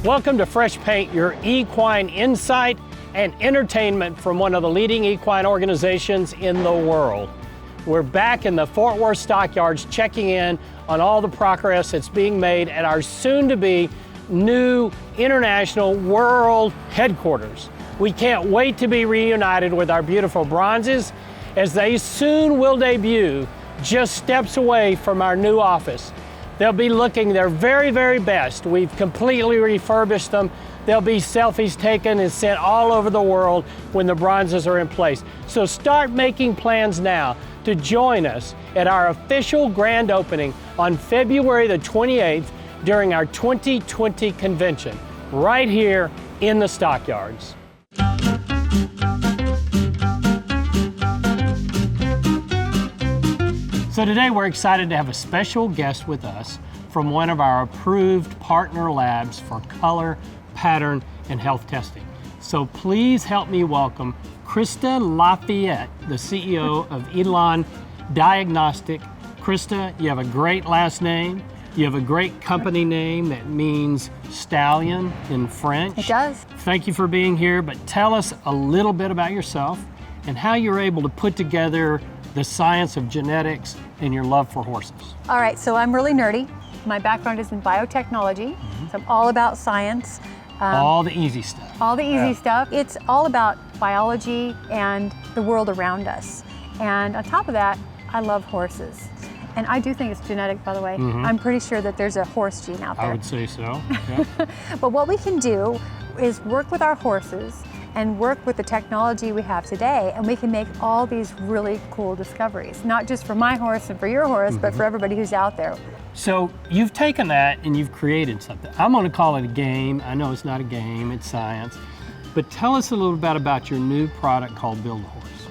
Welcome to Fresh Paint, your equine insight and entertainment from one of the leading equine organizations in the world. We're back in the Fort Worth stockyards checking in on all the progress that's being made at our soon-to-be new international world headquarters. We can't wait to be reunited with our beautiful bronzes as they soon will debut just steps away from our new office. They'll be looking their very, very best. We've completely refurbished them. There'll be selfies taken and sent all over the world when the bronzes are in place. So start making plans now to join us at our official grand opening on February the 28th during our 2020 convention, right here in the stockyards. So today we're excited to have a special guest with us from one of our approved partner labs for color, pattern, and health testing. So please help me welcome Christa Lafayette, the CEO of Elan Diagnostic. Christa, you have a great last name. You have a great company name that means stallion in French. It does. Thank you for being here, but tell us a little bit about yourself and how you're able to put together the science of genetics and your love for horses. All right, so I'm really nerdy. My background is in biotechnology, so I'm all about science. All the easy stuff. All the easy stuff. It's all about biology and the world around us. And on top of that, I love horses. And I do think it's genetic, by the way. I'm pretty sure that there's a horse gene out there. I would say so. Yeah. But what we can do is work with our horses and work with the technology we have today, and we can make all these really cool discoveries, not just for my horse and for your horse, but for everybody who's out there. So you've taken that and you've created something. I'm gonna call it a game. I know it's not a game, it's science. But tell us a little bit about your new product called Build a Horse.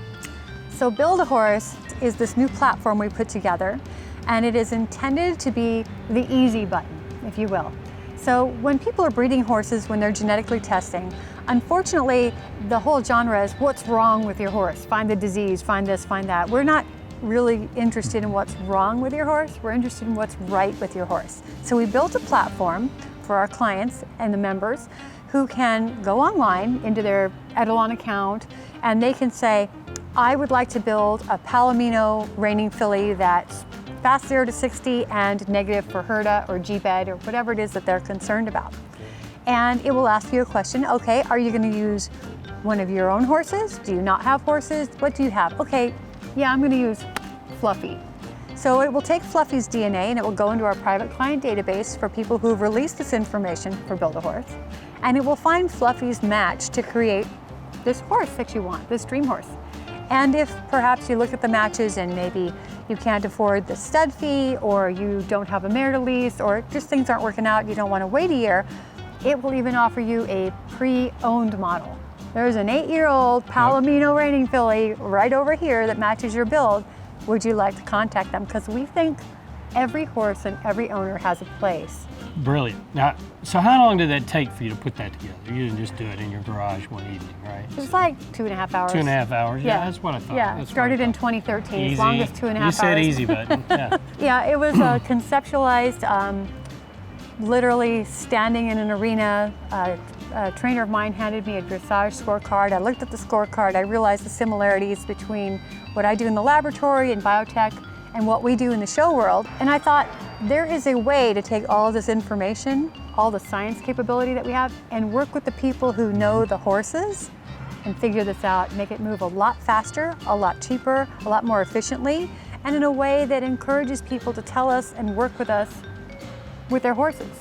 So Build a Horse is this new platform we put together, and it is intended to be the easy button, if you will. So when people are breeding horses, when they're genetically testing, unfortunately, the whole genre is what's wrong with your horse? Find the disease, find this, find that. We're not really interested in what's wrong with your horse. We're interested in what's right with your horse. So we built a platform for our clients and the members who can go online into their Etalon account, and they can say, I would like to build a Palomino reining filly that's fast 0 to 60 and negative for HERDA or GBED or whatever it is that they're concerned about. And it will ask you a question. Okay, are you going to use one of your own horses? Do you not have horses? What do you have? Okay, yeah, I'm going to use Fluffy. So it will take Fluffy's DNA and it will go into our private client database for people who've released this information for Build a Horse. And it will find Fluffy's match to create this horse that you want, this dream horse. And if perhaps you look at the matches and maybe you can't afford the stud fee, or you don't have a mare to lease, or just things aren't working out, you don't want to wait a year, it will even offer you a pre-owned model. There's an 8-year-old Palomino reining filly right over here that matches your build. Would you like to contact them? Because we think every horse and every owner has a place. Brilliant. Now, so how long did that take for you to put that together? You didn't just do it in your garage one evening, right? It was like 2.5 hours. 2.5 hours, yeah, that's what I thought. Yeah, it started in 2013, easy. as long as 2.5 hours. You said easy button, yeah. Yeah, it was conceptualized, literally standing in an arena. A trainer of mine handed me a dressage scorecard. I looked at the scorecard, I realized the similarities between what I do in the laboratory in biotech and what we do in the show world. And I thought, there is a way to take all of this information, all the science capability that we have, and work with the people who know the horses and figure this out, make it move a lot faster, a lot cheaper, a lot more efficiently, and in a way that encourages people to tell us and work with us with their horses.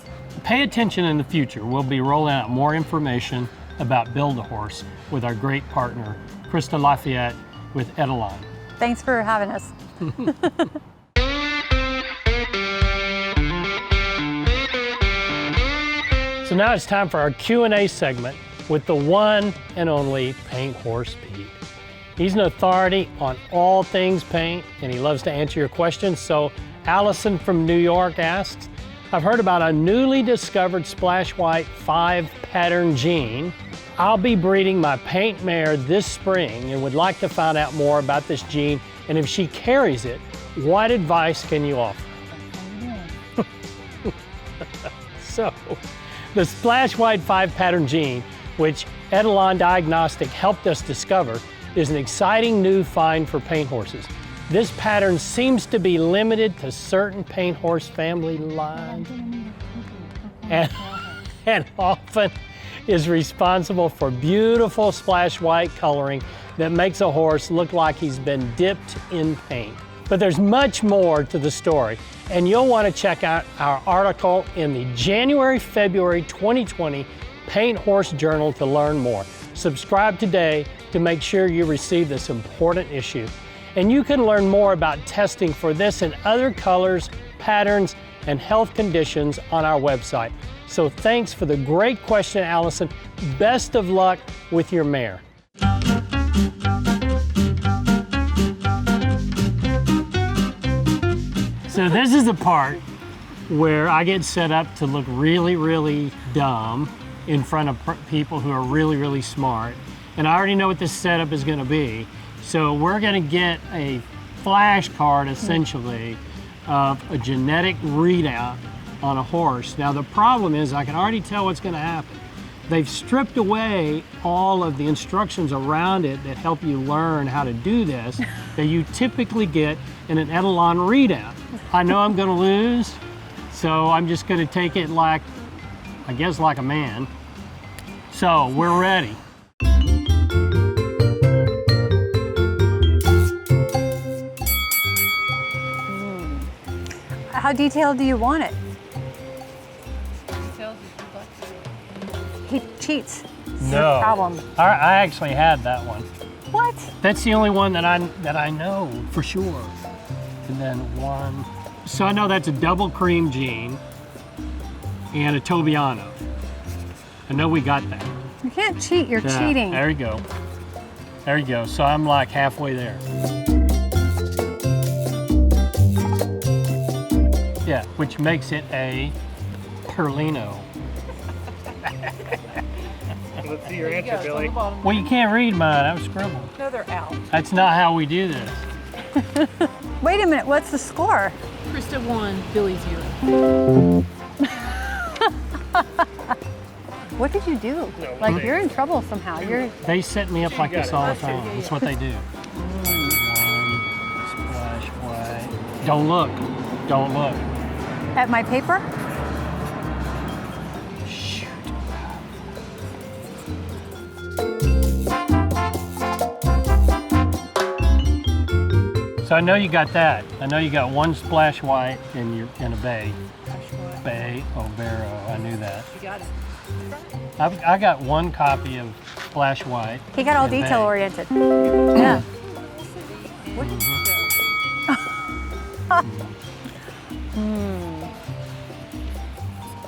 Pay attention in the future. We'll be rolling out more information about Build a Horse with our great partner, Christa Lafayette with Etalon. Thanks for having us. So now it's time for our Q&A segment with the one and only Paint Horse Pete. He's an authority on all things paint, and he loves to answer your questions. So Allison from New York asks, I've heard about a newly discovered splash white 5 pattern gene. I'll be breeding my paint mare this spring and would like to find out more about this gene, and if she carries it, what advice can you offer? So, The Splash White 5 pattern gene, which Etalon Diagnostic helped us discover, is an exciting new find for paint horses. This pattern seems to be limited to certain paint horse family lines and often is responsible for beautiful splash white coloring that makes a horse look like he's been dipped in paint. But there's much more to the story, and you'll want to check out our article in the January-February 2020 Paint Horse Journal to learn more. Subscribe today to make sure you receive this important issue. And you can learn more about testing for this and other colors, patterns, and health conditions on our website. So thanks for the great question, Allison. Best of luck with your mare. So this is the part where I get set up to look really, really dumb in front of people who are really, really smart. And I already know what this setup is going to be. So we're going to get a flashcard, essentially, of a genetic readout on a horse. Now the problem is I can already tell what's going to happen. They've stripped away all of the instructions around it that help you learn how to do this that you typically get in an Etalon readout. I know I'm going to lose, so I'm just going to take it like, I guess, like a man. So we're ready. How detailed do you want it? He cheats. It's No a problem. I actually had that one. What? That's the only one that I know for sure. And then one. So I know that's a double cream gene and a Tobiano. I know we got that. You can't cheat. You're Yeah, cheating. There you go. There you go. So I'm like halfway there. Yeah, which makes it a Perlino. Let's see your answer, Billy. Well, you can't read mine. I was scribbled. No, they're out. That's not how we do this. Wait a minute. What's the score? Christa 1, Billy 0. What did you do? No, Like thanks. you're in trouble somehow. You're. They set me up like got this it. all the That's time. it. That's what they do. One splash white. Don't look. Don't look. At my paper? Shoot. So I know you got that. I know you got one splash white in a bay. Bay Overo. I knew that. You got it. I got one copy of splash white. He got all in detail bay. oriented. Yeah.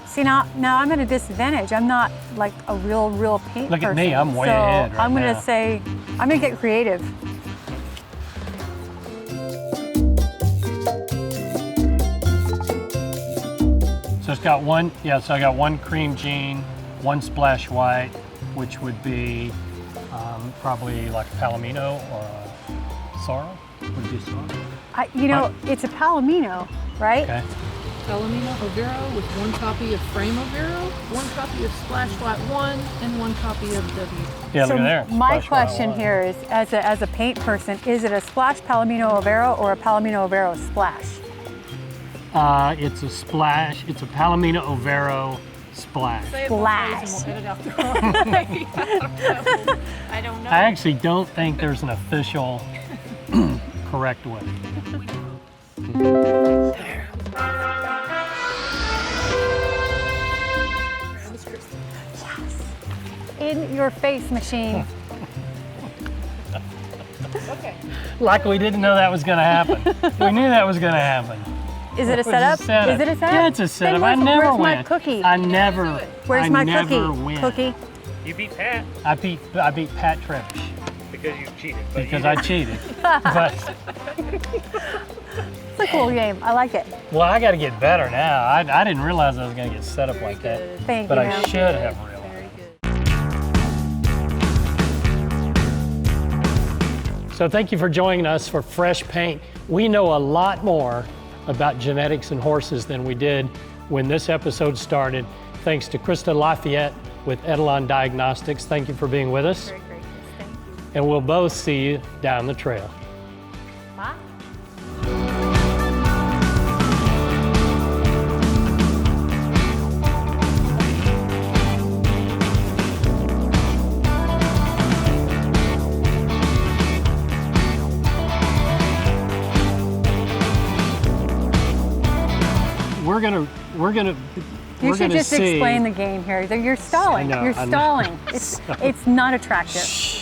See, now I'm at a disadvantage. I'm not like a real paint Look at person. me, I'm way so ahead right I'm gonna now. say, I'm gonna get creative. So it's got one, yeah, so I got one cream gene, one splash white, which would be probably like a Palomino or a Sorrel. Would be Sorrel. You know, it's a Palomino, right? Okay. Palomino Overo with one copy of Frame Overo, one copy of Splash White 1, and one copy of W. Yeah, So look at there. my Splash white question one. here is, as a paint person, is it a Splash Palomino Overo or a Palomino Overo Splash? It's a splash. It's a Palomino Overo splash. Say it both ways and we'll edit out the wrong way. I don't know. I actually don't think there's an official correct way. In your face machine. Okay. Like we didn't know that was going to happen. We knew that was going to happen. Is it a It was setup? Is it a setup? Yeah, it's a setup. Then I never where's win. my cookie? I never. Where's I my never cookie? Win. Cookie? You beat Pat I beat Pat Trevish because you cheated. But because you I cheated. But It's a cool game. I like it. well, I got to get better now. I didn't realize I was going to get set up like that, Thank but you. I ma'am. should have realized. Very good. So thank you for joining us for Fresh Paint. We know a lot more about genetics and horses than we did when this episode started thanks to Christa Lafayette with Etalon Diagnostics. Thank you for being with us. Very gracious. Thank you. And we'll both see you down the trail. Bye. We're You should gonna just see. explain the game here. You're stalling. I know, You're I know. stalling. It's not attractive.